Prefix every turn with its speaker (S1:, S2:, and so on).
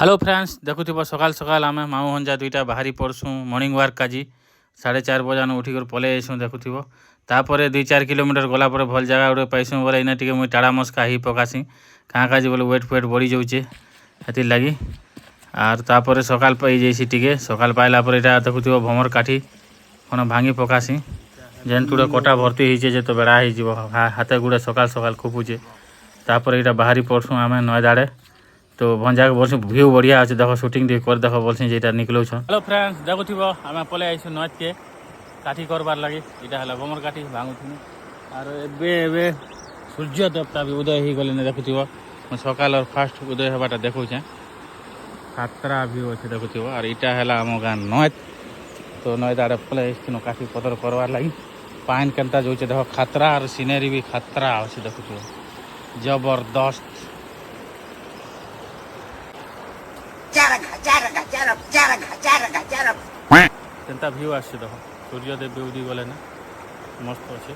S1: Hello friends देखुव सकाल सकाल आम मामू हंजा दुईटा बाहरी पड़सू मर्निंग वाक काजी 4:30 बजान उठिक पलि आईसू देखुव तापर 2-4 किलोमीटर गलापर भल जगह गोटे पाइसू बोले इना टे मुझे टाड़ा मस्का ही पकासी क्या काजी बोले वेट फेट बढ़ी जाऊे हेतिर लगी आर तापर सकाल पाई जाइसी टिके सकाल पाइला यहाँ देखुव भमर काठी कौन भांगी पकासी जेन टुड़े कटा भर्ती होइचे जे तो बेड़ा हो हाथे गुड़े सकाल सकाल खुपुचे तापर यहाँ बाहरी पड़सू आम नयदाड़े तो भंजा के बोलसी व्यू बढ़िया अच्छे देख शूटिंग कर देख बोलसी जेटा निकल। हेलो फ्रेंड्स देखुव आम पलि आईसु नद के काठी करबार लगे यहाँ है गमर काठी भांगुथुनु आर एबे सूर्य देवता भी उदय हो गले देखुव सकाल और फास्ट उदय हवाटा देखुचे खतरा व्यू अच्छे देखुव और इटा है आम गाँ नद तो नद आड़े पलि आईसु काठी पतर करवार लगी पान केनता जाऊे देख खतरा और सीनेरी भी खतरा अच्छे देखुव जबरदस्त केनता व्यू आसे देख सूर्यदेव भी उदी गले ना मस्त अच्छे।